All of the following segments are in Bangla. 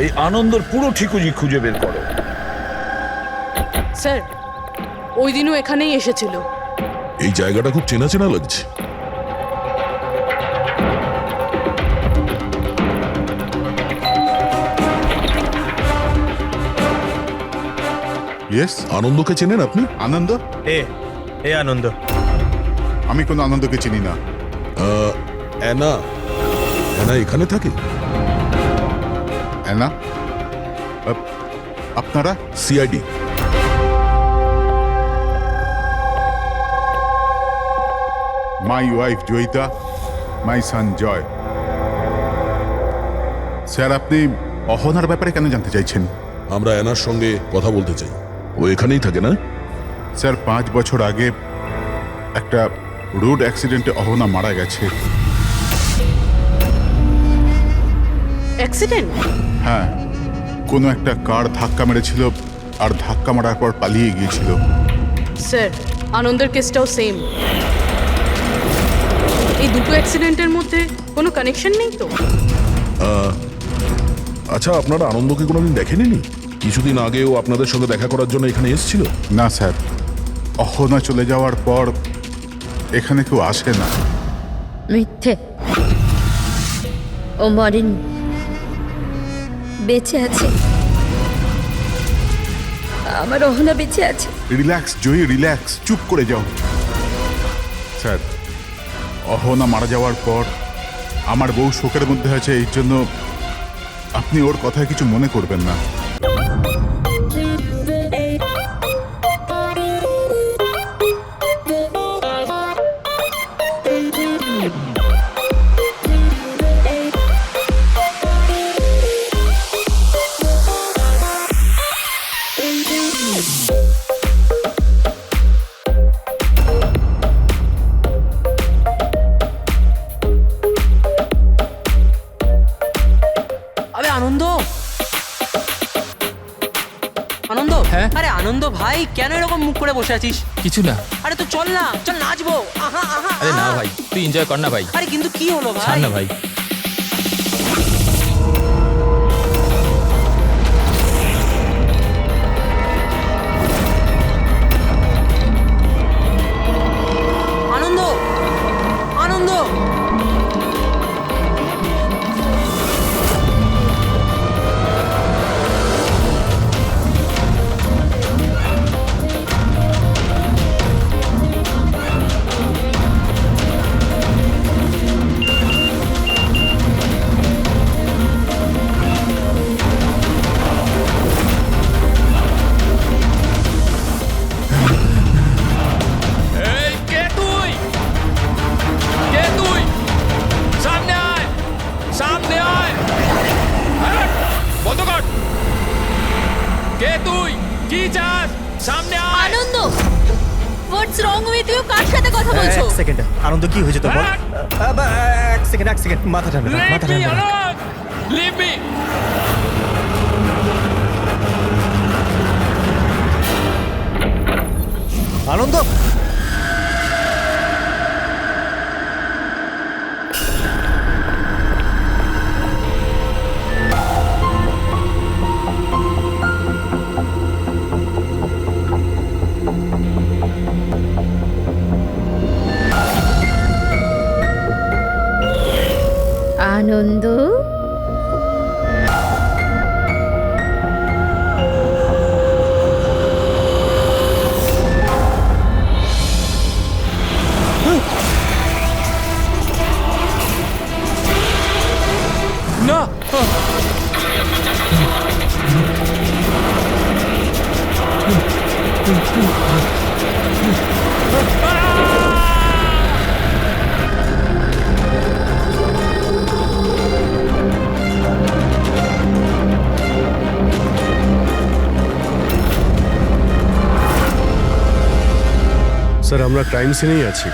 এই আনন্দর পুরো ঠিকুজি খুঁজে বের করো। স্যার, ওই দিনও এখানেই এসেছিল। এই জায়গাটা খুব চেনা চেনা লাগছে। ইয়েস, আনন্দকে চেনেন আপনি? আনন্দ? এ আনন্দ। আমি কোনো আনন্দকে চিনি না। অ্যানা অ্যানা এখানে থাকে? না, আপনারা? CID. My wife Joyita, my son Joy. Sir, আপনি অহনার ব্যাপারে কেন জানতে চাইছেন? আমরা অ্যানার সঙ্গে কথা বলতে চাই। ও এখানেই থাকে না? স্যার, 5 বছর আগে একটা রোড অ্যাক্সিডেন্টে অহনা মারা গেছে। অ্যাক্সিডেন্ট? হ্যাঁ, কোনো একটা কার ধাক্কা মেরেছিল আর ধাক্কা মারার পর পালিয়ে গিয়েছিল। স্যার, আনন্দের কেসটাও সেম। এই দুটো অ্যাক্সিডেন্টের মধ্যে কোনো কানেকশন নেই তো? আচ্ছা, আপনারা আনন্দকে কোনোদিন দেখেননি? কিছুদিন আগেও আপনাদের সঙ্গে দেখা করার জন্য এখানে এসেছিল। না স্যার, অহনা চলে যাওয়ার পর এখানে কেউ আসে না। মিথ্যে, ও মরেনি, বেঁচে আছে। আমার অহনা বেঁচে আছে। রিল্যাক্স জয়ী, রিল্যাক্স, চুপ করে যাও। স্যার, অহনা মারা যাওয়ার পর আমার বউ শোকের মধ্যে আছে, এই জন্য আপনি ওর কথায় কিছু মনে করবেন না। আরে আনন্দ, আনন্দ, হ্যাঁ? আরে আনন্দ ভাই, কেন এরকম মুখ করে বসে আছিস? কিছু না। আরে তো চল না, চল নাচবো। আহা আহা। আরে না আহা। ভাই, তুই এনজয় কর না ভাই। আরে কিন্তু কি হলো ভাই? ছাড় না ভাই। আনন্দ, আনন্দ, এই কে তুই? কে তুই? সামনে আয়, সামনে আয়। হ্যাট, বন্ধ কর। কে তুই? কি চাস? সামনে আয়। আনন্দ, হোয়াটস রং উইথ ইউ? কার সাথে কথা বলছো? এক সেকেন্ড, আনন্দ কি হয়েছে তো বল। হ্যাঁ? এক সেকেন্ড, মাথা ঠান্ডা রাখ, মাথা Leave me ঠান্ডা রাখ। alone! Leave me! আনন্দ, আনন্দ, না! স্যার, আমরা ক্রাইম সিনেই আছি,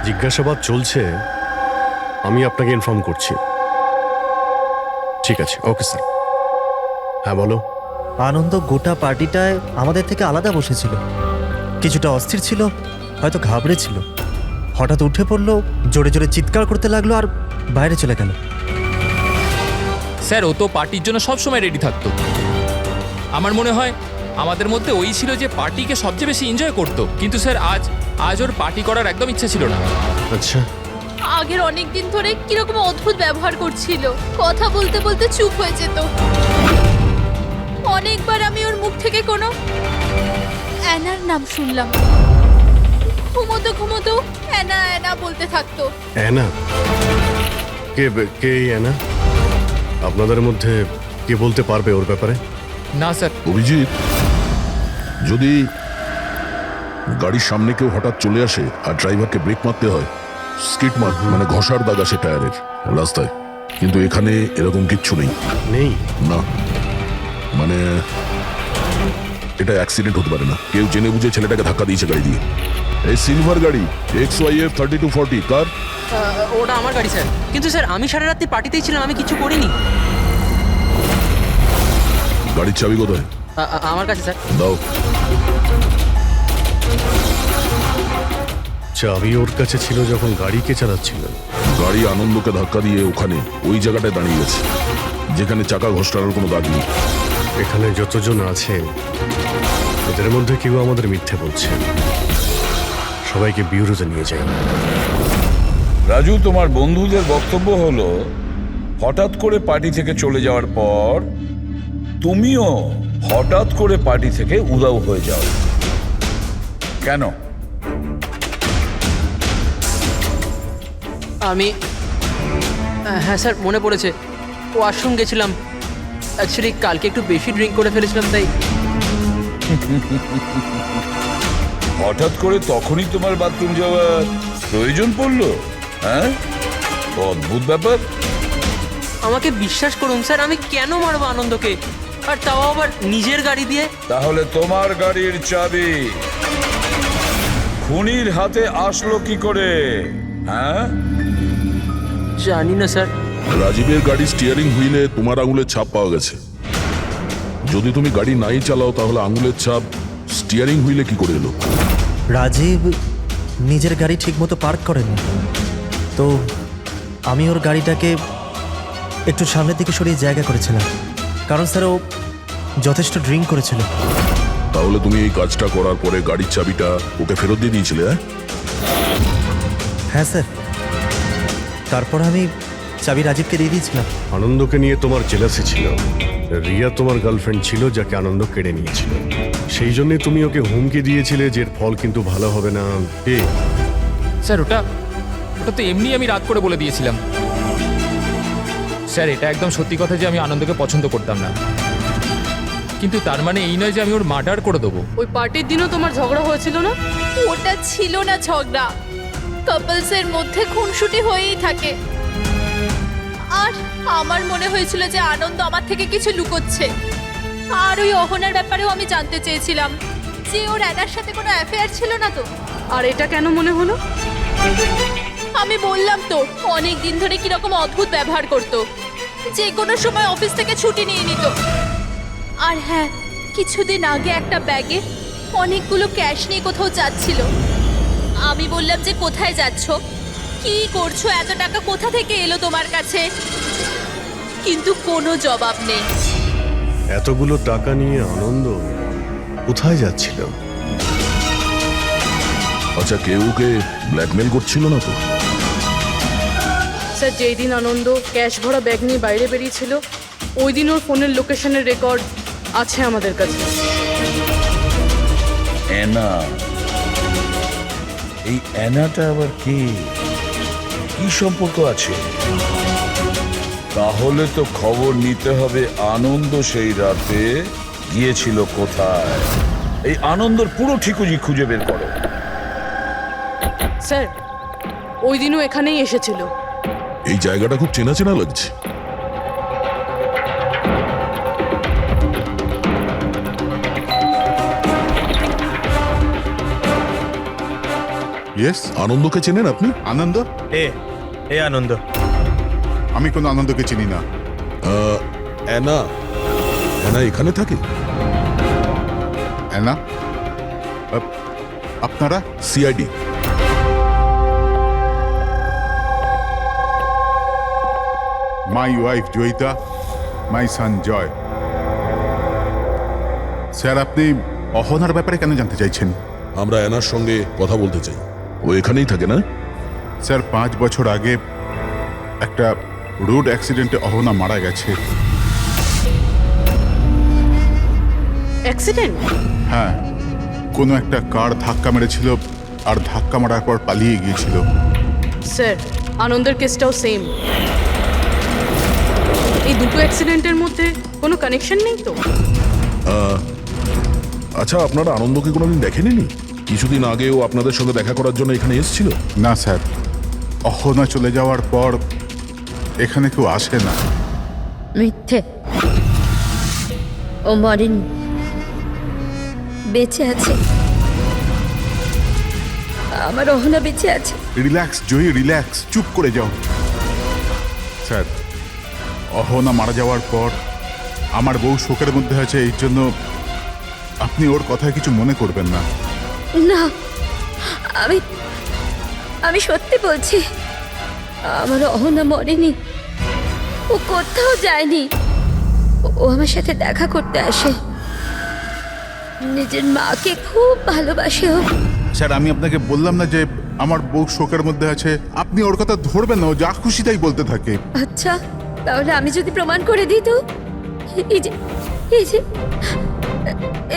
জিজ্ঞাসাবাদ চলছে। আমি আপনাকে ইনফর্ম করছি। ঠিক আছে, ওকে স্যার। হ্যাঁ বলো। আনন্দ গোটা পার্টিটায় আমাদের থেকে আলাদা বসেছিল, কিছুটা অস্থির ছিল, হয়তো ঘাবড়েছিল। হঠাৎ উঠে পড়লো, জোরে জোরে চিৎকার করতে লাগলো আর বাইরে চলে গেল। স্যার ও তো পার্টির জন্য সবসময় রেডি থাকতো। আমার মনে হয় আমাদের মধ্যে ওই ছিল যে পার্টিকে সবচেয়ে বেশি এনজয় করতো, কিন্তু স্যার আজ ওর পার্টি করার একদম ইচ্ছা ছিল না। আচ্ছা, আগের অনেক দিন ধরে কিরকম অদ্ভুত ব্যবহার করছিল, কথা বলতে বলতে চুপ হয়ে যেত। অনেকবার আমি ওর মুখ থেকে কোনো অ্যানার নাম শুনলাম। ঘুমোতো ঘুমোতো অ্যানা অ্যানা বলতে থাকতো। অ্যানা? কে কে এই অ্যানা? আপনাদের মধ্যে কে বলতে পারবে ওর ব্যাপারে? না স্যার। অভিজিৎ, যদি গাড়ির সামনে কেউ হঠাৎ চলে আসে আর ড্রাইভারকে ব্রেক মারতে হয়, স্কিড মার মানে ঘষার দাগ আসে টায়ারের রাস্তায়, কিন্তু এখানে এরকম কিচ্ছু নেই। নেই? না, মানে এটা অ্যাক্সিডেন্ট হতে পারে না। কেউ জেনে বুঝে ছেলেটাকে ধাক্কা দিয়েছে গাড়ি দিয়ে। এই সিলভার গাড়ি XYF 3240 কার? ওটা আমার গাড়ি স্যার, কিন্তু স্যার আমি সারা রাত্রি পার্টিতেই ছিলাম, আমি কিছু করিনি। গাড়ির চাবি কোথায়? আমার কাছে স্যার। দাও। চাবি ওর কাছে ছিল যখন গাড়িকে চালাচ্ছিল। গাড়ি আনন্দকে ধাক্কা দিয়ে ওখানে ওই জায়গাটায় দাঁড়িয়ে গেছে যেখানে চাকা ঘষটানোর কোনো দাগ নেই। এখানে যতজন আছে এদের মধ্যে কেউ আমাদের মিথ্যে বলছে। সবাইকে বিউরোতে নিয়ে যায়। রাজু, তোমার বন্ধুদের বক্তব্য হলো হঠাৎ করে পার্টি থেকে চলে যাওয়ার পর তুমিও হঠাৎ করে পার্টি থেকে উধাও হয়ে যাও। কেন? আমি হ্যাঁ স্যার, মনে পড়েছে, ওয়াশরুম গেছিলাম। অ্যাকচুয়ালি কালকে একটু বেশি ড্রিঙ্ক করে ফেলেছিলাম, তাই। হঠাৎ করে তখনই তোমার বাথরুম যাওয়ার প্রয়োজন পড়লো? হ্যাঁ, অদ্ভুত ব্যাপার। আমাকে বিশ্বাস করুন স্যার, আমি কেন মারবো আনন্দকে, আর তাও আবার নিজের গাড়ি দিয়ে? তাহলে তোমার গাড়ির চাবি খুনির হাতে আসলো কি করে? হ্যাঁ, জানি না স্যার। রাজীবের গাড়ির স্টিয়ারিং হুইলে তোমার আঙুলের ছাপ পাওয়া গেছে। যদি তুমি গাড়ি নাই চালাও তাহলে আঙুলের ছাপ স্টিয়ারিং হুইলে কি করে এলো? রাজীব নিজের গাড়ি ঠিকমতো পার্ক করেনি, তো আমি ওর গাড়িটাকে একটু সামনের দিকে সরিয়ে জায়গা করেছিলাম, কারণ স্যার ও যথেষ্ট ড্রিঙ্ক করেছিল। তাহলে তুমি এই কাজটা করার পরে গাড়ির চাবিটা ওকে ফেরত দিয়ে দিয়েছিলে? হ্যাঁ স্যার, তারপর আমি চাবি রাজীবকে দিয়ে দিয়েছিলাম। আনন্দকে নিয়ে তোমার জেলাসি ছিল। রিয়া তোমার গার্লফ্রেন্ড ছিল যাকে আনন্দ কেড়ে নিয়েছিল। সেই জন্যে তুমি ওকে হুমকি দিয়েছিলে যে এর ফল কিন্তু ভালো হবে না। স্যার ওটা তো এমনি আমি রাত করে বলে দিয়েছিলাম। স্যার এটা একদম সত্যি কথা যে আমি আনন্দকে পছন্দ করতাম না, কিন্তু তার মানে এই নয় যে আমি ওর মার্ডার করে দেবো। ওই পার্টির দিনও তোমার ঝগড়া হয়েছিল না? ওটা ছিল না ঝগড়া, কাপলসের মধ্যে খুনসুটি হয়েই থাকে। আর আমার মনে হয়েছিল যে আনন্দ আমার থেকে কিছু লুকোচ্ছে। আর ওই অহনার ব্যাপারেও আমি জানতে চেয়েছিলাম যে ওর অ্যানার সাথে কোনো অ্যাফেয়ার ছিল না তো। আর এটা কেন মনে হলো? আমি বললাম তো, অনেক দিন ধরে কিরকম অদ্ভুত ব্যবহার করতো, যে কোনো সময় অফিস থেকে ছুটি নিয়ে নিত। আর হ্যাঁ, কিছুদিন আগে একটা ব্যাগে অনেকগুলো ক্যাশ নিয়ে কোথাও যাচ্ছিল। আমি বললাম যে কোথায় যাচ্ছ, কি করছো, এত টাকা কোথা থেকে এলো তোমার কাছে? কিন্তু কোনো জবাব নেই। এতগুলো টাকা নিয়ে আনন্দ কোথায় যাচ্ছিল? আচ্ছা, কেউ ওকে ব্ল্যাকমেল করছিল না তো? স্যার যেই দিন আনন্দ ক্যাশ ভরা ব্যাগ নিয়ে বাইরে বেরিয়েছিল, ওই দিন ওর ফোনের লোকেশনের রেকর্ড আছে আমাদের কাছে। অ্যানা, এই অ্যানাটা আবার কি সম্পর্ক আছে? তাহলে তো খবর নিতে হবে আনন্দ সেই রাতে গিয়েছিল কোথায়। এই আনন্দর পুরো ঠিকুজি খুঁজে বের করো। স্যার ওই দিনও এখানেই এসেছিল। এই জায়গাটা খুব চেনা চেনা লাগছে। ইয়েস, আনন্দকে চেনেন আপনি? আনন্দ? এ আনন্দ। আমি কোনো আনন্দকে চিনি না। অ্যানা? অ্যানা এখানে থাকে? অ্যানা? আপনারা? CID. My wife Joyita my son Joy. Sir, আপনি অহনার ব্যাপারে কেন জানতে চাইছেন? আমরা অ্যানার সঙ্গে কথা বলতে চাই। ও এখানেই থাকে না? স্যার, 5 বছর আগে একটা রোড অ্যাক্সিডেন্টে অহনা মারা গেছে। অ্যাক্সিডেন্ট? হ্যাঁ, কোনো একটা কার ধাক্কা মেরেছিল আর ধাক্কা মারার পর পালিয়ে গিয়েছিল। স্যার, আনন্দের কেসটাও সেম। এই দুটো অ্যাক্সিডেন্টের মধ্যে কোনো কানেকশন নেই তো? আচ্ছা, আপনারা আনন্দকে কোনোদিন দেখেননি? কিছুদিন আগেও আপনাদের সঙ্গে দেখা করার জন্য এখানে এসেছিল। না স্যার, অহনা চলে যাওয়ার পর এখানে কেউ আসে না। মিথ্যে। ও মরেনি, বেঁচে আছে। আমার অহনা বেঁচে আছে। রিল্যাক্স জয়ী, রিল্যাক্স, চুপ করে যাও। স্যার, অহনা মারা যাওয়ার পর আমার বউ শোকের মধ্যে আছে, এই জন্য আপনি ওর কথায় কিছু মনে করবেন না। না, আমি আমি সত্যি বলছি, আমার অহনা মরেনি। ও কোথাও যায়নি। ও আমার সাথে দেখা করতে আসে। নিজের মাকে খুব ভালোবাসে ও। স্যার, আমি আপনাকে বললাম না যে আমার বউ শোকের মধ্যে আছে? আপনি ওর কথা ধরবেন না, ও যা খুশি তাই বলতে থাকে। আচ্ছা, তাহলে আমি যদি প্রমাণ করে দিই তো? এই যে এই যে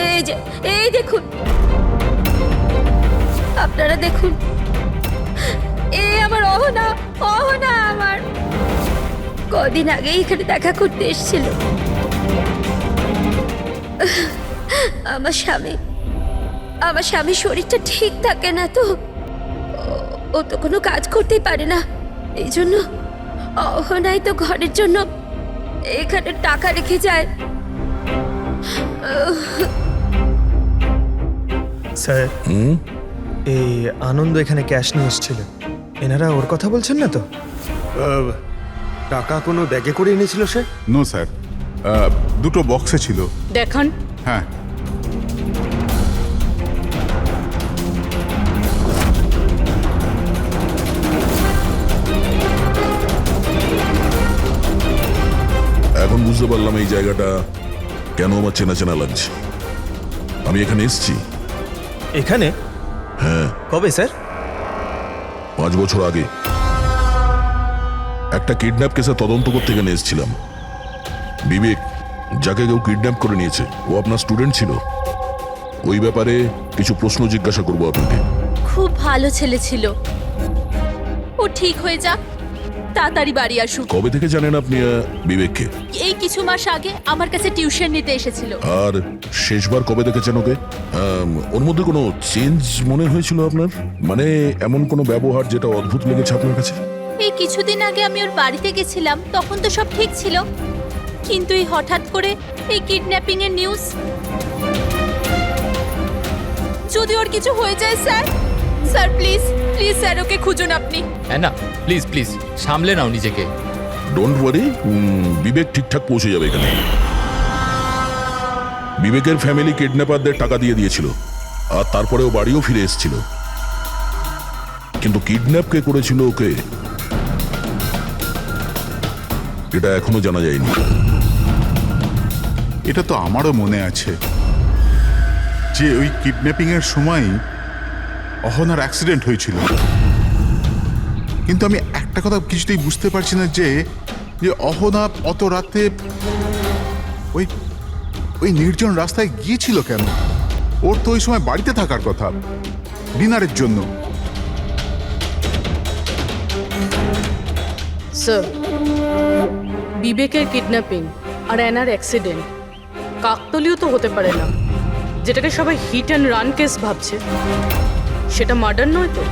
এই যে এই দেখুন, আপনারা দেখুন, এই আমার অহনা। অহনা আমার কদিন আগে এখানে দেখা করতে এসেছিল। আমার স্বামীর শরীরটা ঠিক থাকে না তো, ও তো কোনো কাজ করতেই পারে না। এই জন্য অহনাই তো ঘরের জন্য এখানে টাকা রেখে যায়। স্যার, এই আনন্দ এখানে ক্যাশ নিয়ে এসেছিল। এনারা ওর কথা বলছেন না তো? টাকা কোনো ব্যাগে করে এনেছিল সে? নো স্যার, দুটো বক্সে ছিল। দেখান। হ্যাঁ, এখন বুঝতে পারলাম এই জায়গাটা কেন আমার চেনা চেনা লাগছে। আমি এখানে এসেছি। এখানে? হ্যাঁ। কবে স্যার? 5 বছর আগে একটা কিডন্যাপ কেসে তদন্ত করতে এখানে এসেছিলাম। বিবেক, যাকে কেউ কিডন্যাপ করে নিয়েছে, ও আপনার স্টুডেন্ট ছিল। ওই ব্যাপারে কিছু প্রশ্ন জিজ্ঞাসা করবো আপনাকে। খুব ভালো ছেলে ছিল। ও ঠিক হয়ে যাক, তাড়াতাড়ি বাড়ি আসুক। কবে থেকে জানেন আপনি বিবেককে? এই কিছু মাস আগে আমার কাছে টিউশন নিতে এসেছিল। আর শেষবার কবে দেখেছেন ওকে? ওর মধ্যে কোনো চেঞ্জ মনে হয়েছিল আপনার? মানে এমন কোনো ব্যবহার যেটা অদ্ভুত লেগেছে আপনার কাছে? এই কিছুদিন আগে আমি ওর বাড়িতে গেছিলাম, তখন তো সব ঠিক ছিল, কিন্তু এই হঠাৎ করে এই কিডন্যাপিং এর নিউজ। যদি ওর কিছু হয়ে যায় sir, sir please please sir, okay খুঁজুন আপনি। হ্যাঁ না, প্লিজ প্লিজ সামলে নাও নিজেকে। ডোন্ট ওয়ারি, বিবেক ঠিকঠাক পৌঁছে যাবে এখানে। বিবেকের ফ্যামিলি কিডন্যাপারদের টাকা দিয়ে দিয়েছিল, আর তারপরে ও বাড়িও ফিরে এসেছিল। কিন্তু কিডন্যাপ কে করেছিল ওকে, এটা এখনো জানা যায়নি। এটা তো আমারও মনে আছে যে ওই কিডন্যাপিং এর সময় অহনার অ্যাক্সিডেন্ট হয়েছিল। কিন্তু আমি একটা কথা কিছুতেই বুঝতে পারছি না যে অহনা অত রাতে ওই ওই নির্জন রাস্তায় গিয়েছিল কেন? ওর তো ওই সময় বাড়িতে থাকার কথা, ডিনারের জন্য। স্যার, বিবেকের কিডন্যাপিং আর অ্যানার অ্যাক্সিডেন্ট কাকতালীয় তো হতে পারে না। যেটাকে সবাই হিট অ্যান্ড রান কেস ভাবছে, সেটা মার্ডার নয় তো?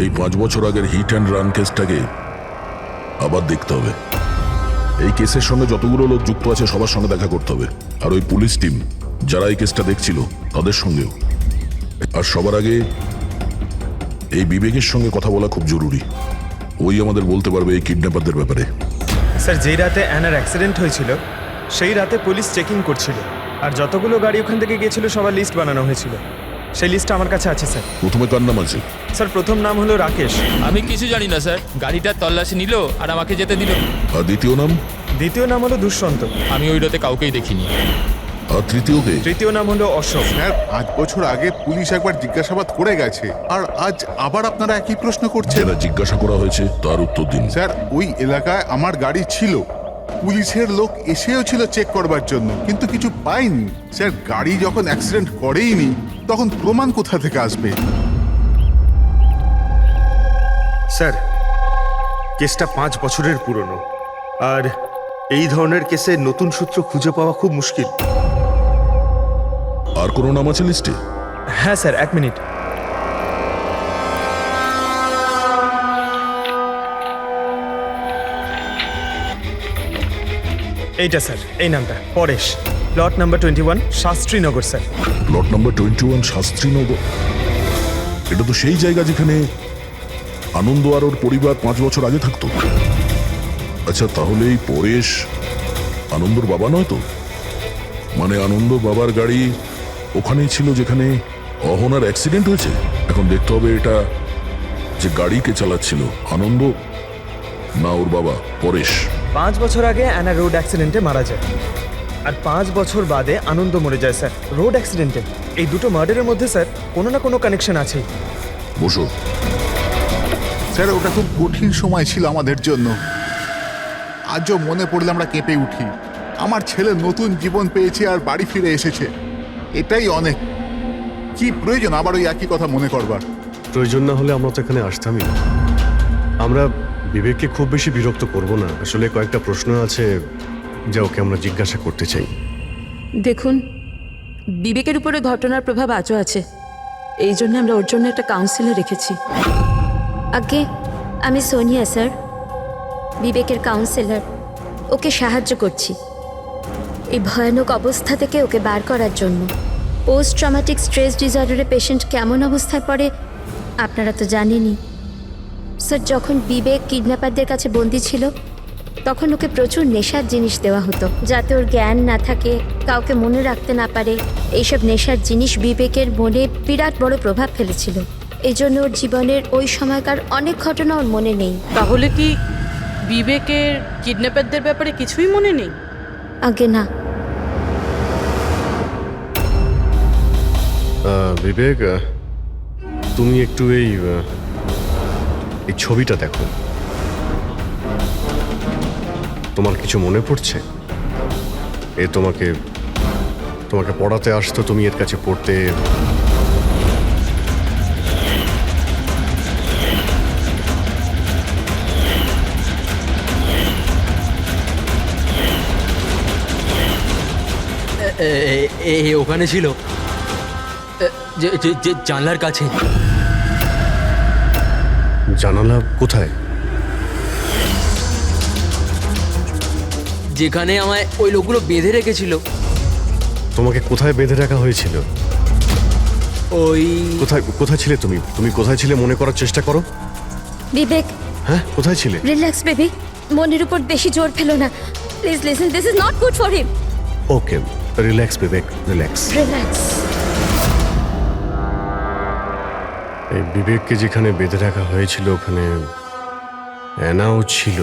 এই 5 বছর আগের হিট অ্যান্ড রান কেসটাকে আবার দেখতে হবে। এই কেসের সঙ্গে যতগুলো লোক যুক্ত আছে সবার সঙ্গে দেখা করতে হবে, আর ওই পুলিশ টিম যারা এই কেসটা দেখছিল তাদের সঙ্গেও। আর সবার আগে এই বিবেকের সঙ্গে কথা বলা খুব জরুরি। ওই আমাদের বলতে পারবে এই কিডন্যাপারদের ব্যাপারে। স্যার, যেই রাতে অ্যানার অ্যাক্সিডেন্ট হয়েছিল সেই রাতে পুলিশ চেকিং করছিল, আর যতগুলো গাড়ি ওখান থেকে গিয়েছিল সবার লিস্ট বানানো হয়েছিল। সেই লিস্টটা আমার কাছে আছে স্যার। প্রথমে কার নাম আছে? স্যার প্রথম নাম হলো রাকেশ, আমি কিছু জানি না স্যার, গাড়িটার তল্লাশি নিল আর আমাকে যেতে দিল। আর দ্বিতীয় নাম? দ্বিতীয় নাম হলো দুষ্যন্ত, আমি ওই রাতে কাউকেই দেখিনি। আর তৃতীয় কে? তৃতীয় নাম হলো অশোক। স্যার 5 বছর আগে পুলিশ একবার জিজ্ঞাসাবাদ করে গেছে, আর আজ আবার আপনারা একই প্রশ্ন করছেন। যারা জিজ্ঞাসা করা হয়েছে তার উত্তর দিন। স্যার ওই এলাকায় আমার গাড়ি ছিল, পুলিশের লোক এসেও ছিল চেক করবার জন্য, কিন্তু কিছু পাইনি। স্যার গাড়ি যখন অ্যাক্সিডেন্ট করেইনি তখন প্রমাণ কোথা থেকে আসবে? স্যার কেসটা 5 বছরের পুরনো, আর এই ধরনের কেসে নতুন সূত্র খুঁজে পাওয়া খুব মুশকিল। আর কোনো নাম আছে লিস্টে? হ্যাঁ স্যার, 1 মিনিট। এইটা স্যার, এই নামটা Paresh, plot number 21, Shastrinagar sir. Plot number 21, Shastrinagar. এটা তো সেই জায়গা যেখানে আনন্দ আর ওর পরিবার 5 বছর আগে থাকতো। আচ্ছা, তাহলে এই পরেশ আনন্দর বাবা নয় তো? মানে আনন্দ বাবার গাড়ি ওখানেই ছিল যেখানে অহনার অ্যাক্সিডেন্ট হয়েছে। এখন দেখতে হবে এটা যে গাড়ি কে চালাচ্ছিল, আনন্দ না ওর বাবা পরেশ। 5 বছর আগে অ্যানা রোড অ্যাক্সিডেন্টে মারা যায়, আর 5 বছর বাদে আনন্দ মরে যায় স্যার রোড অ্যাক্সিডেন্টে। এই দুটো মার্ডারের মধ্যে স্যার কোনো না কোনো কানেকশন আছেই। বসো। স্যার ওটা খুব কঠিন সময় ছিল আমাদের জন্য, আজও মনে পড়লে আমরা কেঁপে উঠি। আমার ছেলে নতুন জীবন পেয়েছে আর বাড়ি ফিরে এসেছে, এটাই অনেক। কি প্রয়োজন আবার ওই একই কথা মনে করবার? প্রয়োজন না হলে আমরা তো এখানে আসতামই না। আমরা বিবেককে খুব বেশি বিরক্ত করব না। আসলে কয়েকটা প্রশ্ন আছে যা ওকে আমরা জিজ্ঞাসা করতে চাই। দেখুন, বিবেকের উপরে ঘটনার প্রভাব আজও আছে, এই জন্য আমরা ওর জন্য একটা কাউন্সিলর রেখেছি। আগে আমি সোনিয়া স্যার, বিবেকের কাউন্সিলর। ওকে সাহায্য করছি এই ভয়ানক অবস্থা থেকে ওকে বার করার জন্য। পোস্ট ট্রমাটিক স্ট্রেস ডিসঅর্ডারের পেশেন্ট কেমন অবস্থায় পড়ে আপনারা তো জানেনই। স্যার যখন বিবেক কিডন্যাপারদের কাছে বন্দি ছিল তখন ওকে প্রচুর নেশার জিনিস দেওয়া হতো, যাতে ওর জ্ঞান না থাকে, কাউকে মনে রাখতে না পারে। এইসব নেশার জিনিস বিবেকের মনে বিরাট বড় প্রভাব ফেলেছিল। এই জন্য ওর জীবনের ওই সময়কার অনেক ঘটনা ওর মনে নেই। তাহলে কি বিবেকের কিডন্যাপারদের ব্যাপারে কিছুই মনে নেই? আগে না। বিবেক, তুমি একটু এই ছবিটা দেখো। তোমার কিছু মনে পড়ছে? এ তোমাকে পড়াতে আসতো, তুমি এর কাছে পড়তে। ওখানে ছিল, যে জানলার কাছে। জানালা কোথায়? যেখানে আমায় ওই লোকগুলো বেঁধে রেখেছিল। তোমাকে কোথায় বেঁধে রাখা হয়েছিল? ওই কোথায় ছিলে তুমি? তুমি কোথায় ছিলে মনে করার চেষ্টা করো। বিবেক, হ্যাঁ, কোথায় ছিলে? রিল্যাক্স বেবি, মনের উপর বেশি জোর ফেলো না। Please listen, this is not good for him. Okay, relax Vivek, relax. Relax. এই বিবেককে যেখানে বেঁধে রাখা হয়েছিল ওখানে অ্যানাও ছিল।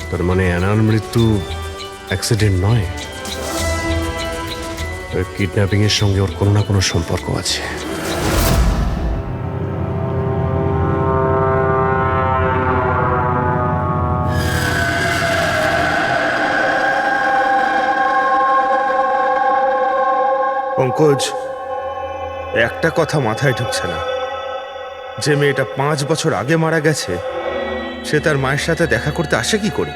তার মানে অ্যানার মৃত্যু অ্যাক্সিডেন্ট নয়, কিডন্যাপিং এর সঙ্গে ওর কোনো না কোনো সম্পর্ক আছে। পঙ্কজ, একটা কথা মাথায় ঢুকছে না, যে মেয়েটা 5 বছর আগে মারা গেছে সে তার মায়ের সাথে দেখা করতে আসে কি করে?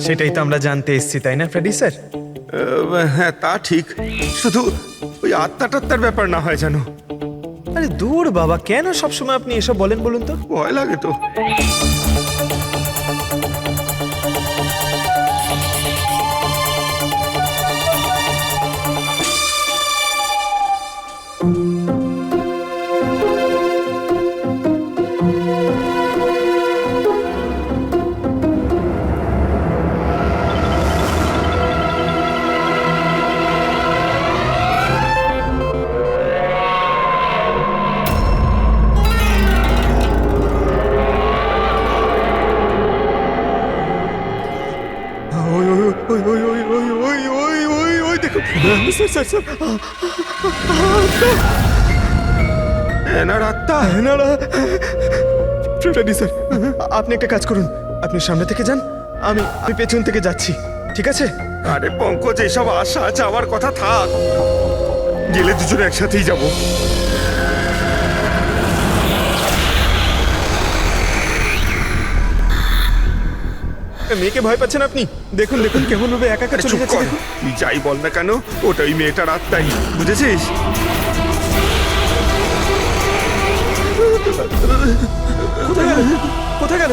সেটাই তো আমরা জানতে এসেছি, তাই না ফ্রেডি স্যার? হ্যাঁ তা ঠিক, শুধু ওই আত্মাটাত্মার ব্যাপার না হয় জানো। আরে দূর বাবা, কেন সবসময় আপনি এসব বলেন বলুন তো? ভয় লাগে তো। স্যার স্যার এনার আত্মা এনারা ফ্রেডি স্যার, আপনি একটা কাজ করুন, আপনি সামনে থেকে যান, আমি পেছন থেকে যাচ্ছি, ঠিক আছে? আরে পঙ্কজ, এসব আশা যাওয়ার কথা থাক, গেলে দুজনে একসাথেই যাব। মেয়েকে ভয় পাচ্ছেন আপনি? দেখুন দেখুন কেমন ভাবে একা একা চলে যাচ্ছে। তুই যাই বল না কেন, ওটা ওই মেয়েটার আত্মাই, বুঝেছিস? কোথায় গেল? কোথায় গেল?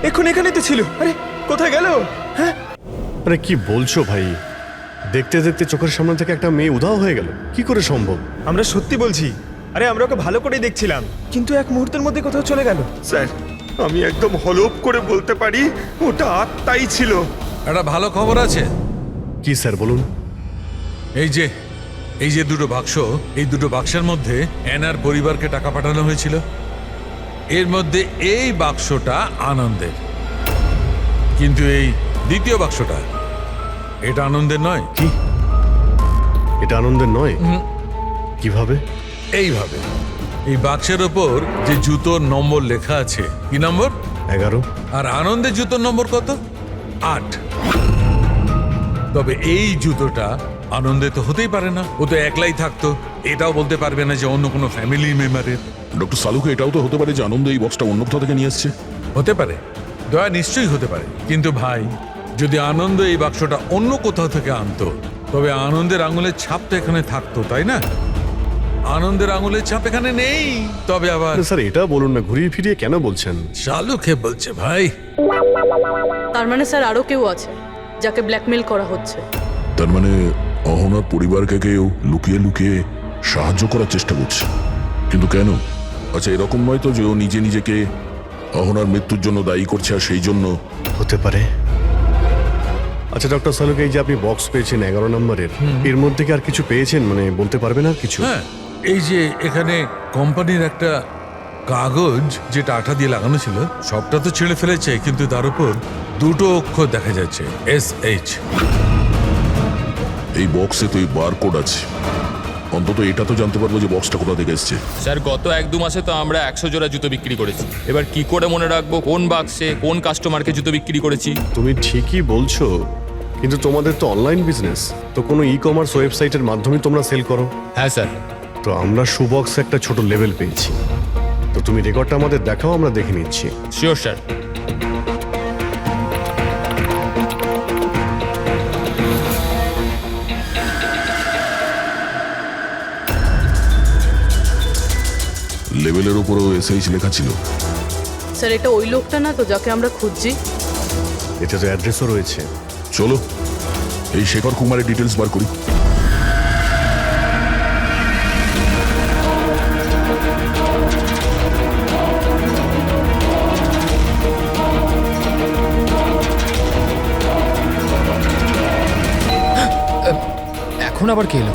এক্ষুনি এখানেই তো ছিল। আরে কোথায় গেল? হ্যাঁ, আরে কি বলছো ভাই? দেখতে দেখতে চোখের সামনে থেকে একটা মেয়ে উধাও হয়ে গেল, কি করে সম্ভব? আমরা সত্যি বলছি। আরে আমরা ওকে ভালো করে দেখছিলাম, কিন্তু এক মুহূর্তের মধ্যে কোথাও চলে গেল। স্যার, আমি একদম হলপ করে বলতে পারি ওটা আত্মাই ছিল। একটা ভালো খবর আছে। কি স্যার বলুন? এই যে দুটো বাক্স, এই দুটো বাক্সের মধ্যে অ্যানার পরিবারকে টাকা পাঠানো হয়েছিল। এর মধ্যে এই বাক্সটা আনন্দের, কিন্তু এই দ্বিতীয় বাক্সটা এটা আনন্দের নয়। কি এটা আনন্দের নয়? কিভাবে? এইভাবে, এই বাক্সের ওপর যে জুতোর নম্বর লেখা আছে, কি নম্বর? 11। আর আনন্দের জুতোর নম্বর কত? 8। তবে এই জুতোটা আনন্দে তো হতেই পারে না, ও তো একলাই থাকতো, এটাও বলতে পারবে না যে অন্য কোনো ফ্যামিলি মেম্বারের। ডক্টর সালুকে এটাও তো হতে পারে যে আনন্দ এই বক্সটা অন্য কোথাও থেকে নিয়ে এসছে। হতে পারে, দয়া নিশ্চয়ই হতে পারে, কিন্তু ভাই যদি আনন্দ এই বাক্সটা অন্য কোথাও থেকে আনতো, তবে আনন্দের আঙুলের ছাপ তো এখানে থাকতো, তাই না? আনন্দের আঙুলের ছাপ এখানে নেই। তবে আবার স্যার এটা বলুন না, ঘুরিয়ে ফিরিয়ে কেন বলছেন? শালুকে বলছে ভাই। তার মানে স্যার আরও কেউ আছে যাকে ব্ল্যাকমেল করা হচ্ছে। তার মানে অহনার পরিবারকে কেউ লুকিয়ে লুকিয়ে সাহায্য করার চেষ্টা করছে, কিন্তু কেন? আচ্ছা, এরকম নয় তো যে ও নিজে নিজেকে অহনার মৃত্যুর জন্য দায়ী করছে আর সেই জন্য? হতে পারে। আচ্ছা ডক্টর সালুকে, এই যে আপনি বক্স পেয়েছেন 11 নম্বরের, এর মধ্যে কি আর কিছু পেয়েছেন? মানে বলতে পারবেন আর কিছু? হ্যাঁ, এই যে এখানে কোম্পানির একটা কাগজ যেটা আঠা দিয়ে লাগানো ছিল, সবটা তো ছিঁড়ে ফেলেছে, কিন্তু তার উপর দুটো অক্ষর দেখা যাচ্ছে, SH। এই বক্সে তো এই বারকোড আছে, অন্তত এটা তো জানতে পারবো যে বক্সটা কোথা থেকে এসছে। স্যার, গত 1-2 মাসে তো আমরা 100 জোড়া জুতো বিক্রি করেছি। এবার কি করে মনে রাখবো কোন বাক্সে কোন কাস্টমারকে জুতো বিক্রি করেছি? তুমি ঠিকই বলছো, কিন্তু তোমাদের তো অনলাইন বিজনেস, তো কোনো ই-কমার্স ওয়েবসাইটের মাধ্যমে তোমরা সেল করো। হ্যাঁ স্যার। তো আমরা শুবক্সে একটা ছোট লেভেল পেয়েছি, তো তুমি রেকর্ডটা আমাদের দেখাও, আমরা দেখে নিচ্ছি। Sure sir. লেভেলের উপরও SH লেখা ছিল। স্যার এটা ওই লোকটা না তো যাকে আমরা খুঁজছি? এতে তো অ্যাড্রেসও রয়েছে। চলো এই শেখর কুমারের ডিটেলস বার করি। এখন আবার কে এলো?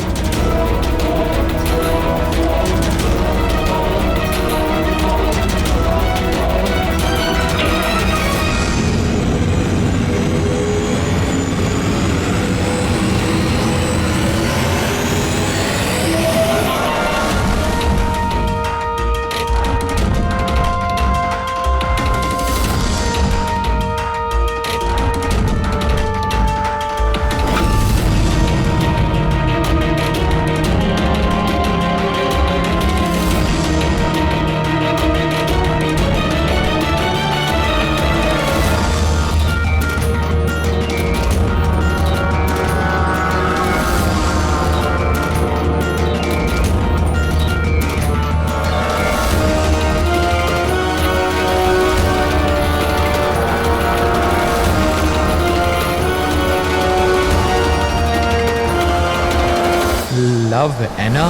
Love Anna?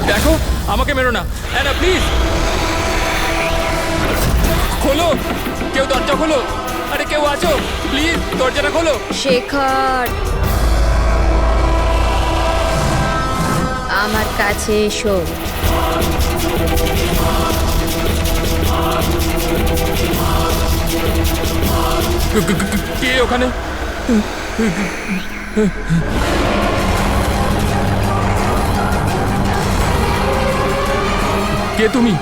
দেখো, আমাকে মেরো না অ্যানা, প্লিজ খোলো, কেউ দরজা খোলো। আরে কেউ আছো, প্লিজ দরজাটা খোলো। শেখর, আমার কাছে এসো। কে ওখানে? কে তুমি?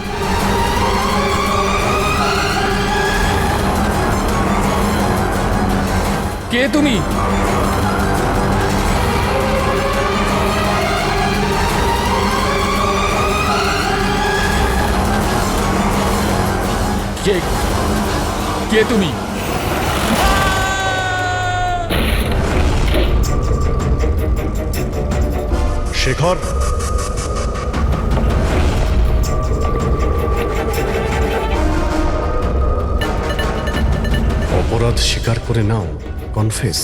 কে তুমি? কে কে তুমি? শেখর, অপরাধ স্বীকার করে নাও, কনফেস।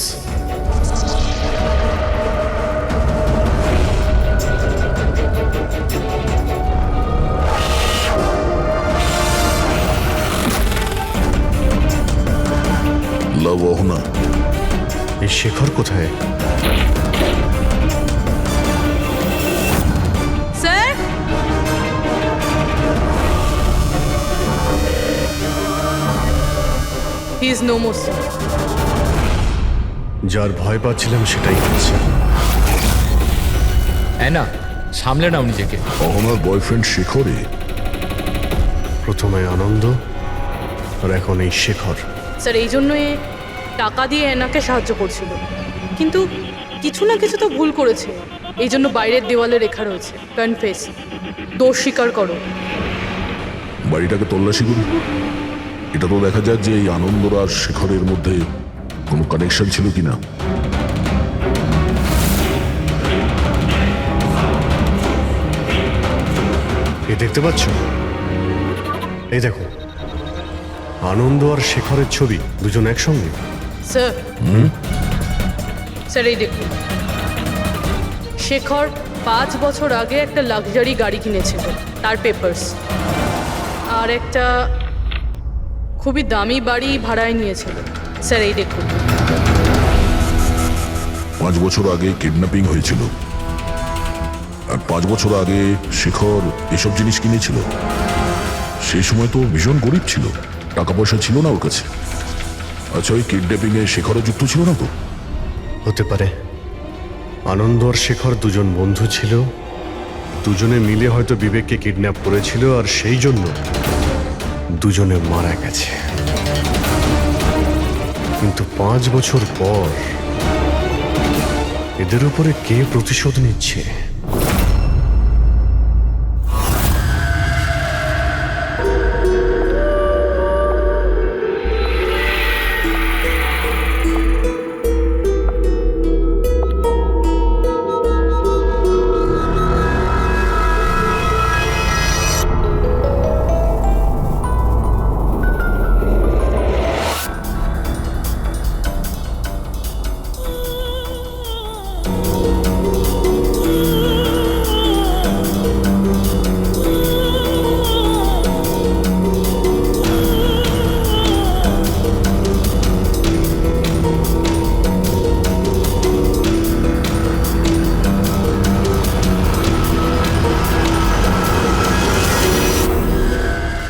লাভ অহনা, এই শেখর কোথায়? Sir, he is no more sir. যার ভয় পাচ্ছিলাম সেটাই হচ্ছে। অ্যানা, সামলে নাও নিজেকে। অহনার বয়ফ্রেন্ড শেখরে। প্রথমে আনন্দ, আর এখন এই শেখর। স্যার, এই জন্যই টাকা দিয়ে এনাকে সাহায্য করছিল, কিন্তু কিছু না কিছু তো ভুল করেছে। এই জন্য বাইরের দেওয়ালে লেখা রয়েছে কনফেস, দোষ স্বীকার করো। বাড়িটাকে তল্লাশি করি। এটা তো দেখা যায় যে এই আনন্দ আর শেখরের মধ্যে কোনো কানেকশন ছিল কিনা। এ দেখতে পাচ্ছ? এই দেখো, আনন্দ আর শেখরের ছবি, দুজন একসঙ্গে। স্যার, স্যার এই দেখুন, শেখর 5 বছর আগে একটা লাক্সারি গাড়ি কিনেছিল, তার পেপারস। আর একটা খুবই দামি বাড়ি ভাড়ায় নিয়েছিল। স্যার এই দেখুন। 5 বছর আগে কিডন্যাপিং হয়েছিল, আর 5 বছর আগে শেখর এসব জিনিস কিনেছিল। সেই সময় তো ভীষণ গরিব ছিল, টাকা পয়সা ছিল না ওর কাছে। আচ্ছা, ওই কিডন্যাপিং এ শেখরও যুক্ত ছিল না তো? হতে পারে। আনন্দ আর শেখর দুজন বন্ধু ছিল, দুজনে মিলে হয়তো বিবেককে কিডন্যাপ করেছিল, আর সেই জন্য দুজনে মারা গেছে। কিন্তু 5 বছর পর এদের উপরে কে প্রতিশোধ নিচ্ছে?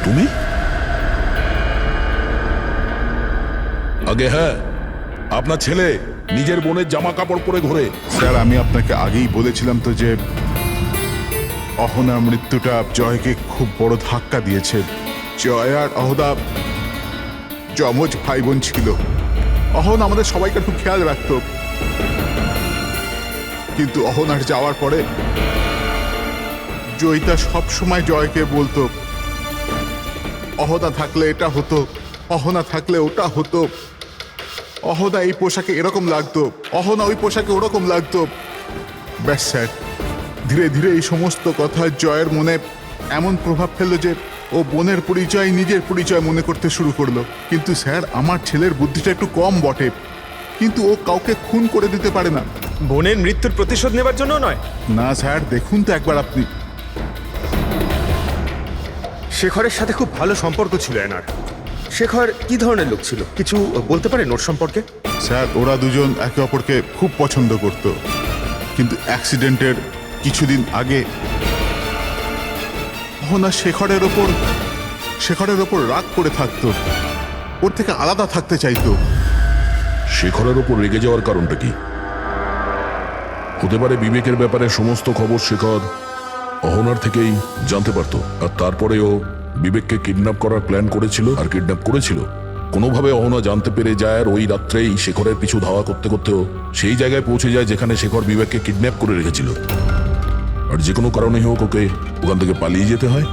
তুমি? আগে হ্যাঁ, আপনার ছেলে নিজের বোনের জামা কাপড় পরে ঘোরে। স্যার, আমি আপনাকে আগেই বলেছিলাম তো যে অহনার মৃত্যুটা জয়কে খুব বড় ধাক্কা দিয়েছে। জয় আর অহনা যমজ ভাই বোন ছিল। অহন আমাদের সবাইকে খুব খেয়াল রাখত, কিন্তু অহনার যাওয়ার পরে জয়িতা সব সময় জয়কে বলতো, অহনা থাকলে এটা হতো, অহনা থাকলে ওটা হতো, অহনা এই পোশাকে এরকম লাগতো, অহনা ওই পোশাকে ওরকম লাগতো। ব্যাস স্যার, ধীরে ধীরে এই সমস্ত কথা জয়ের মনে এমন প্রভাব ফেললো যে ও বোনের পরিচয় নিজের পরিচয় মনে করতে শুরু করলো। কিন্তু স্যার, আমার ছেলের বুদ্ধিটা একটু কম বটে, কিন্তু ও কাউকে খুন করে দিতে পারে না। বোনের মৃত্যুর প্রতিশোধ নেবার জন্য নয়। না স্যার, দেখুন তো একবার আপনি। শেখরের সাথে খুব ভালো সম্পর্ক ছিল এনার। শেখর কি ধরনের লোক ছিল, কিছু বলতে পারেন ওর সম্পর্কে? স্যার, ওরা দুজন একে অপরকে খুব পছন্দ করত, কিন্তু অ্যাক্সিডেন্টের কিছুদিন আগে অহনা শেখরের ওপর রাগ করে থাকতো। ওর থেকে আলাদা থাকতে চাইতো। শেখরের ওপর রেগে যাওয়ার কারণটা কি? হতে পারে বিবেকের ব্যাপারে সমস্ত খবর শেখর অহনার থেকেই জানতে পারতো, আর তারপরেও বিবেককে কিডন্যাপ করার প্ল্যান করেছিল আর কিডন্যাপ করেছিল। কোনোভাবে অহনা জানতে পেরে যায় আর ওই রাত্রেই শেখরের পিছু ধাওয়া করতে করতেও সেই জায়গায় পৌঁছে যায় যেখানে শেখর বিবেককে কিডন্যাপ করে রেখেছিল। আর যে কোনো কারণে হোক ওকে ওখান থেকে পালিয়ে যেতে হয়,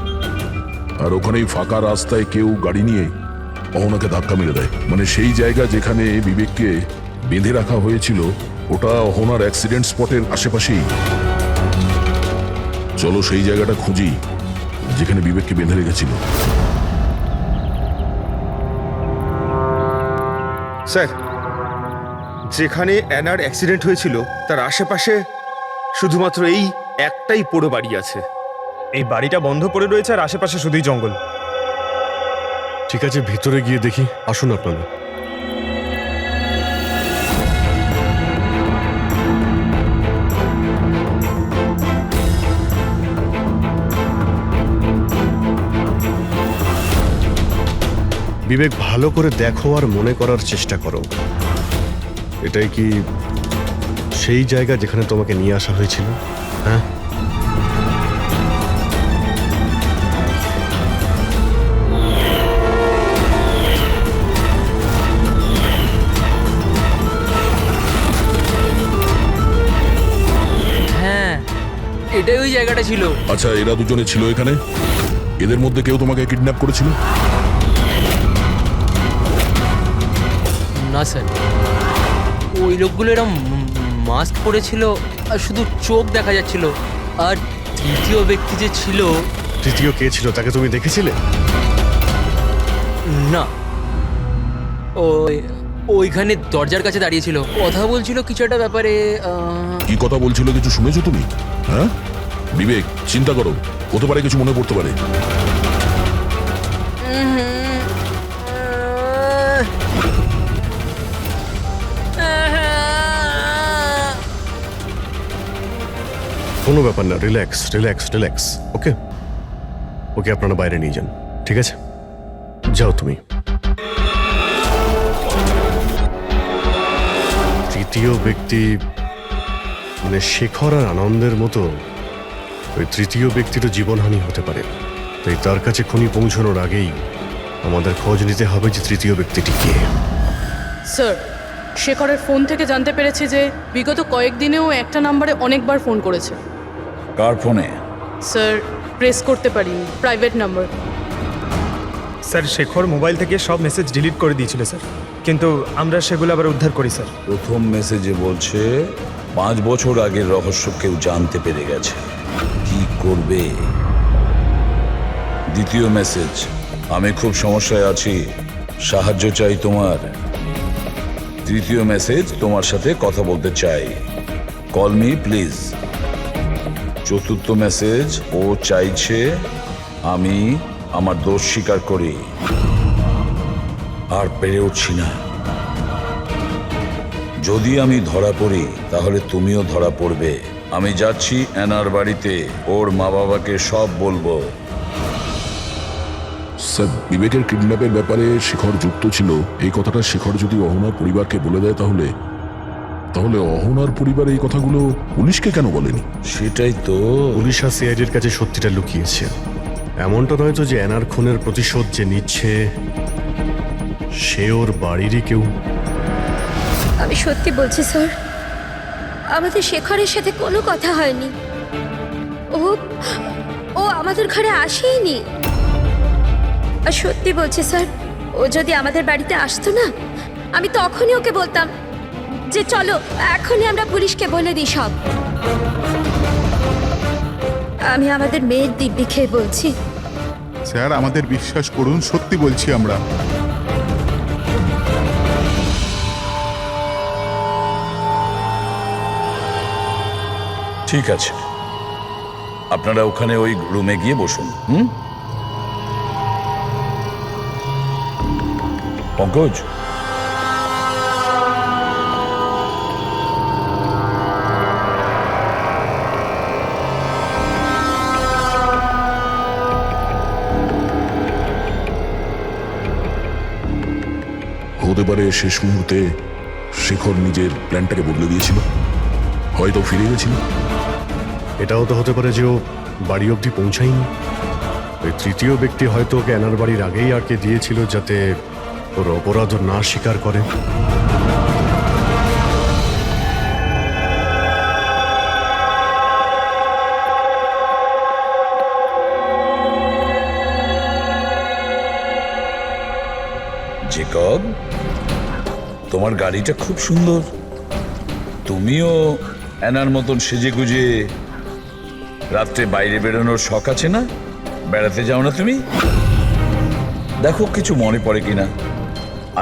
আর ওখানেই ফাঁকা রাস্তায় কেউ গাড়ি নিয়ে অহনাকে ধাক্কা মেরে দেয়। মানে সেই জায়গা যেখানে বিবেককে বেঁধে রাখা হয়েছিল ওটা অহনার অ্যাক্সিডেন্ট স্পটের আশেপাশেই। চলো সেই জায়গাটা খুঁজি যেখানে বিবেককে বেঁধে রেখেছিল। স্যার, যেখানে অ্যানার অ্যাক্সিডেন্ট হয়েছিল তার আশেপাশে শুধুমাত্র এই একটাই পোড়ো বাড়ি আছে। এই বাড়িটা বন্ধ পড়ে রয়েছে আর আশেপাশে শুধুই জঙ্গল। ঠিক আছে, ভিতরে গিয়ে দেখি। আসুন আপনারা। বিবেক, ভালো করে দেখো আর মনে করার চেষ্টা করো, এটাই কি সেই জায়গা যেখানে তোমাকে নিয়ে আসা হয়েছিল? হ্যাঁ, হ্যাঁ, এটাই ওই জায়গাটা ছিল। আচ্ছা, এরা দুজনে ছিল এখানে? এদের মধ্যে কেউ তোমাকে কিডন্যাপ করেছিল? না স্যার, ওই লোকগুলো এরকম মাস্ক পরেছিল আর শুধু চোখ দেখা যাচ্ছিল। আর তৃতীয় ব্যক্তি যে ছিল, তৃতীয় কে ছিল তাকে তুমি দেখেছিলে? না, ওই ওইখানে দরজার কাছে দাঁড়িয়েছিল, কথা বলছিল কিছু একটা ব্যাপারে। কি কথা বলছিল, কিছু শুনেছো তুমি? হ্যাঁ বিবেক, চিন্তা করো, হতে পারে কিছু মনে পড়তে পারে। কোনো ব্যাপার না, রিল্যাক্স রিল্যাক্স রিল্যাক্স। ওকে ওকে, আপনারা বাইরে নিয়ে যান, ঠিক আছে? যাও তুমি। তৃতীয় ব্যক্তি মানে শেখর আর আনন্দের মতো ওই তৃতীয় ব্যক্তিরও জীবনহানি হতে পারে, তাই তার কাছে খনি পৌঁছানোর আগেই আমাদের খোঁজ নিতে হবে যে তৃতীয় ব্যক্তিটি কে। স্যার, শেখরের ফোন থেকে জানতে পেরেছি যে বিগত কয়েকদিনেও একটা নাম্বারে অনেকবার ফোন করেছে। কার ফোনে? স্যার, প্রেস করতে পারিনি, private number. Sir, Shekhar mobile থেকে সব মেসেজ ডিলিট করে দিয়েছিল স্যার, কিন্তু আমরা সেগুলো আবার উদ্ধার করি স্যার। প্রথম মেসেজে বলছে 5 বছর আগের রহস্য কেউ জানতে পেরে গেছে, কি করবে? দ্বিতীয় মেসেজ, আমি খুব সমস্যায় আছি, সাহায্য চাই তোমার। তৃতীয় মেসেজ, তোমার সাথে কথা বলতে চাই, কল মি প্লিজ। চতুর্থ মেসেজ, ও চাইছে আমি আমার দোষ স্বীকার করি, আর পেরে উঠছি না। যদি আমি ধরা পড়ি তাহলে তুমিও ধরা পড়বে। আমি যাচ্ছি অ্যানার বাড়িতে, ওর মা বাবাকে সব বলবো। স্যার, বিবেকের কিডন্যাপের ব্যাপারে শেখর যুক্ত ছিল এই কথাটা শেখর যদি অহনার পরিবারকে বলে দেয় তাহলে তাহলে অহনার পরিবার এই কথাগুলো পুলিশকে কেন বলেনি? সেটাই তো। পুলিশ আর সিআইডির কাছে সত্যিটা লুকিয়েছে। এমনটা নয় তো যে অ্যানার খুনের প্রতিশোধ যে নিচ্ছে সে ওর বাড়িরই কেউ। আমি সত্যি বলছি স্যার, আমাদের শেখরের সাথে কোনো কথা হয়নি। ও ও আমাদের ঘরে আসেইনি। আর সত্যি বলছি স্যার, ও যদি আমাদের বাড়িতে আসতো না, আমি তখনই ওকে বলতাম যে চলো এখনই আমরা পুলিশকে বলে দিই সব। আমি আমাদের মেয়ের দিব্যি খেয়ে বলছি। স্যার, আমাদের বিশ্বাস করুন, সত্যি বলছি আমরা। ঠিক আছে, আপনারা ওখানে ওই রুমে গিয়ে বসুন। পঙ্কজ, একেবারে শেষ মুহূর্তে শেখর নিজের প্ল্যানটাকে বদলে দিয়েছিল, হয়তো ফিরে গেছিল। এটাও তো হতে পারে যে ও বাড়ি অবধি পৌঁছায়নি। ওই তৃতীয় ব্যক্তি হয়তো ওকে এনার বাড়ির আগেই আটকে দিয়েছিল, যাতে ওর অপরাধ ও না স্বীকার করে। জেকব, তোমার গাড়িটা খুব সুন্দর। তুমিও এনার মতন সেজে গুজে রাত্রে বাইরে বেরোনোর শখ আছে না? বেড়াতে যাও না তুমি? দেখো কিছু মনে পড়ে কিনা।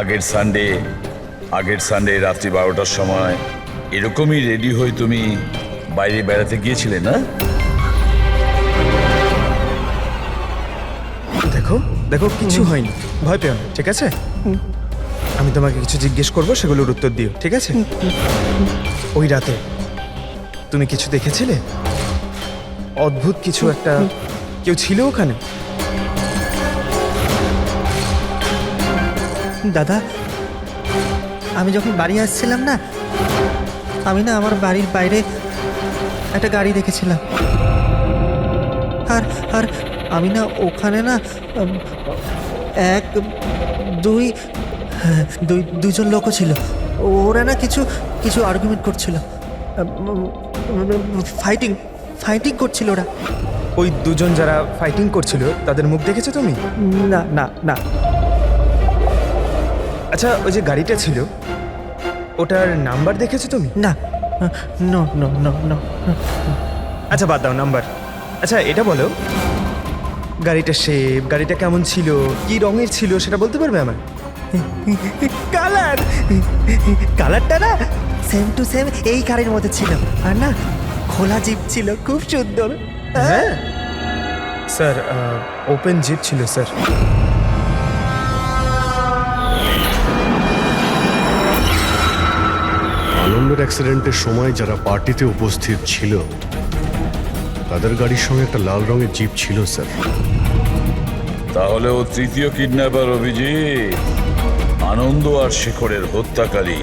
আগের সানডে রাত্রি 12টার সময় এরকমই রেডি হয়ে তুমি বাইরে বেড়াতে গিয়েছিলে না? দেখো দেখো, কিছু হয়নি, ভয় পেও না, ঠিক আছে? আমি তোমাকে কিছু জিজ্ঞেস করবো, সেগুলোর উত্তর দিও, ঠিক আছে? ওই রাতে তুমি কিছু দেখেছিলে? অদ্ভুত কিছু একটা, কেউ ছিল ওখানে? দাদা, আমি যখন বাড়ি আসছিলাম না, আমি না আমার বাড়ির বাইরে একটা গাড়ি দেখেছিলাম। আর আর আমি না ওখানে না দুজন লোকও ছিল। ওরা না কিছু কিছু আর্গুমেন্ট করছিল, ফাইটিং করছিল ওরা। ওই দুজন যারা ফাইটিং করছিল তাদের মুখ দেখেছো তুমি? না না না। আচ্ছা, ওই যে গাড়িটা ছিল ওটার নাম্বার দেখেছো তুমি? না, নো নো নো নো। আচ্ছা বাদ দাও নাম্বার। আচ্ছা এটা বলো, গাড়িটা শেপ, গাড়িটা কেমন ছিল, কি রঙের ছিল সেটা বলতে পারবে আমার? কালারটা না সেম টু সেম এই গাড়ির মধ্যে ছিল। আর না খোলা জিপ ছিল, খুব সুন্দর। হ্যাঁ স্যার, ওপেন জিপ ছিল স্যার। আনন্দের অ্যাক্সিডেন্টের সময় যারা পার্টিতে উপস্থিত ছিল তাদের গাড়ির সঙ্গে একটা লাল রঙের জিপ ছিল স্যার। তাহলে ও তৃতীয় কিডন্যাপার অভিজিৎ, আনন্দ আর শেখরের হত্যাকারী,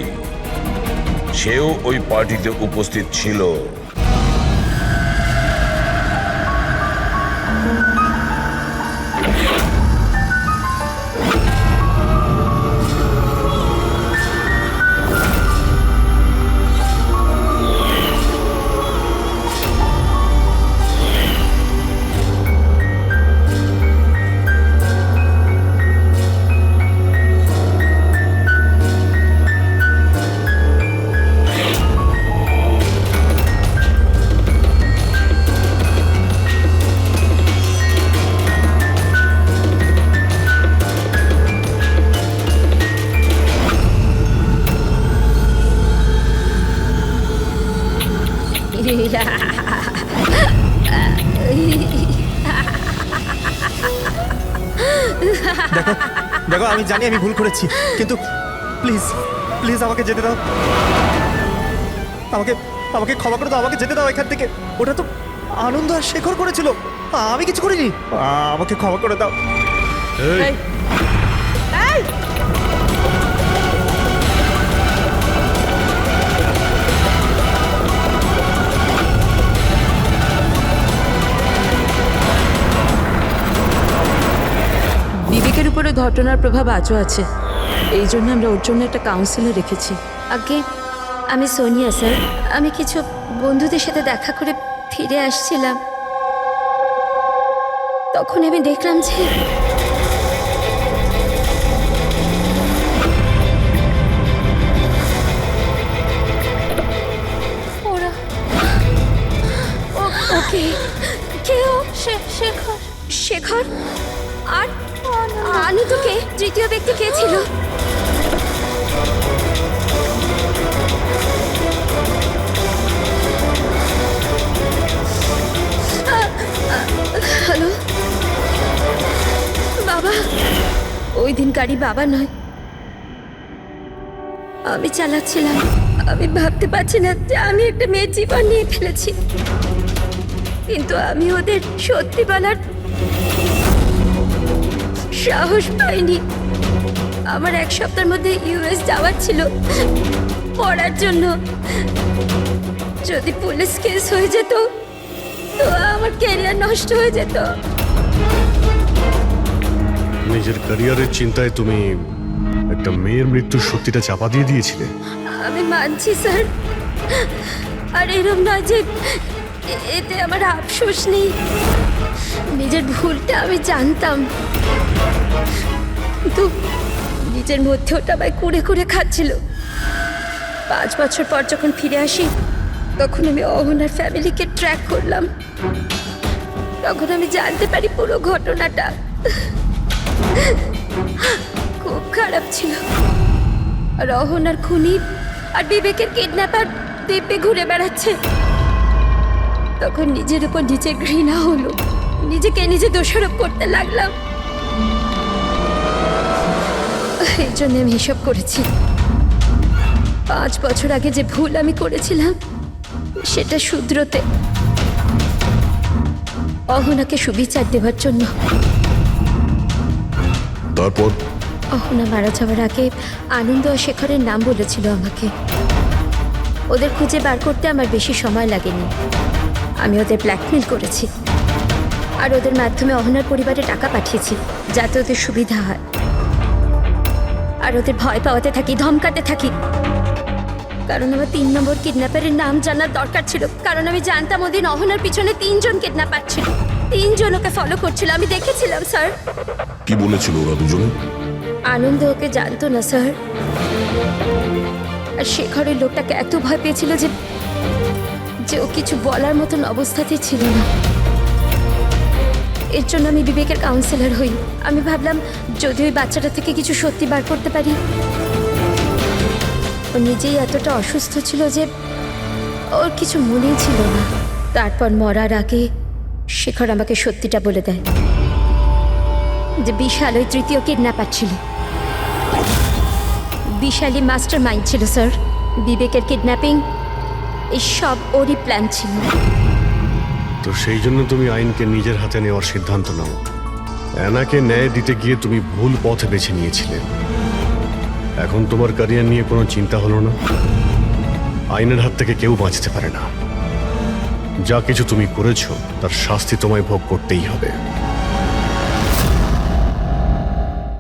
সেও ওই পার্টিতে উপস্থিত ছিল। দেখো দেখো, আমি জানি আমি ভুল করেছি, কিন্তু প্লিজ প্লিজ আমাকে যেতে দাও। আমাকে আমাকে ক্ষমা করে দাও, আমাকে যেতে দাও এখান থেকে। ওটা তো আনন্দ আর শেখর করেছিল, আমি কিছু করিনি। আমাকে ক্ষমা করে দাও। এই, এই! বিবেকের উপরে ঘটনার প্রভাব আজও আছে, এই জন্য আমরা ওর জন্য একটা কাউন্সিলর রেখেছি। আগে আমি সোনিয়া স্যার, আমি কিছু বন্ধুদের সাথে দেখা করে ফিরে আসছিলাম, তখন আমি দেখলাম যে ওরা ওকে কেউ শেখর শেখর আর আনন্দকে তৃতীয় ব্যক্তি কে ছিল? হ্যালো বাবা, ওই দিন গাড়ি বাবা নয়, আমি চালাচ্ছিলাম। আমি ভাবতে পারছি না যে আমি একটা মেয়ের জীবন নিয়ে ফেলেছি, কিন্তু আমি ওদের সত্যি বলার সাহস পাইনি। আমার এক সপ্তাহের মধ্যে ইউএস যাওয়ার ছিল পড়ার জন্য। যদি পুলিশ কেস হয়ে যেত তো আমার ক্যারিয়ার নষ্ট হয়ে যেত। নিজের ক্যারিয়ারের চিন্তায় তুমি একটা মেয়ের মৃত্যুর সত্যিটা চাপা দিয়ে দিয়েছিলে। আমি মানছি স্যার, আর এরম নয় যে এতে আমার আফসোস নেই। নিজের ভুলটা আমি জানতাম, কিন্তু নিজের মধ্যে ওটা আমায় কুড়ে কুড়ে খাচ্ছিল। 5 বছর পর যখন ফিরে আসি তখন আমি অহনার ফ্যামিলিকে ট্র্যাক করলাম। তখন আমি জানতে পারি পুরো ঘটনাটা। খুব খারাপ ছিল। আর অহনার খুনি আর বিবেকের কিডন্যাপার দ্বীপে ঘুরে বেড়াচ্ছে। তখন নিজের উপর নিজে ঘৃণা হলো, নিজেকে নিজে দোষারোপ করতে লাগলাম। এই জন্য আমি এসব করেছি। 5 বছর আগে যে ভুল আমি করেছিলাম সেটা শুধরোতে, অহনাকে সুবিচার দেওয়ার জন্য। তারপর অহনা মারা যাওয়ার আগে আনন্দ আর শেখরের নাম বলেছিল আমাকে। ওদের খুঁজে বার করতে আমার বেশি সময় লাগেনি। আমি ওদের ব্ল্যাকমেল করেছি আর ওদের মাধ্যমে অহনার পরিবারে টাকা পাঠিয়েছি যাতে ওদের সুবিধা হয়। আর ওদের ভয় পাওয়াতে থাকি, ধমকাতে থাকি। কারণ আমার 3 নম্বর কিডন্যাপারের নাম জানার দরকার ছিল। কারণ আমি জানতাম ওদিন অহনার পিছনে 3 জন কিডন্যাপার ছিল। 3 জন ওকে ফলো করছিল, আমি দেখেছিলাম স্যার। কি বলেছিল ওরা দুজনে? আনন্দ ওকে জানতো না স্যার। আর শেখরের লোকটাকে এত ভয় পেয়েছিল যে ও কিছু বলার মতন অবস্থাতে ছিল না। এর জন্য আমি বিবেকের কাউন্সিলর হই। আমি ভাবলাম যদি ওই বাচ্চাটা থেকে কিছু সত্যি বার করতে পারি। ও নিজেই এতটা অসুস্থ ছিল যে ওর কিছু মনেই ছিল না। তারপর মরার আগে শেখর আমাকে সত্যিটা বলে দেয় যে বিশাল ওই 3য় কিডন্যাপার ছিল। বিশালই মাস্টার মাইন্ড ছিল স্যার। বিবেকের কিডন্যাপিং এই সব ওরই প্ল্যান ছিল। তো সেই জন্য তুমি আইনকে নিজের হাতে নেওয়ার সিদ্ধান্ত নাও। অ্যানাকে ন্যায় দিতে গিয়ে তুমি ভুল পথ বেছে নিয়েছিলে। এখন তোমার ক্যারিয়ার নিয়ে কোনো চিন্তা হলো না। আইনের হাত থেকে কেউ বাঁচতে পারে না। যা কিছু তুমি করেছো তার শাস্তি তোমায় ভোগ করতেই হবে।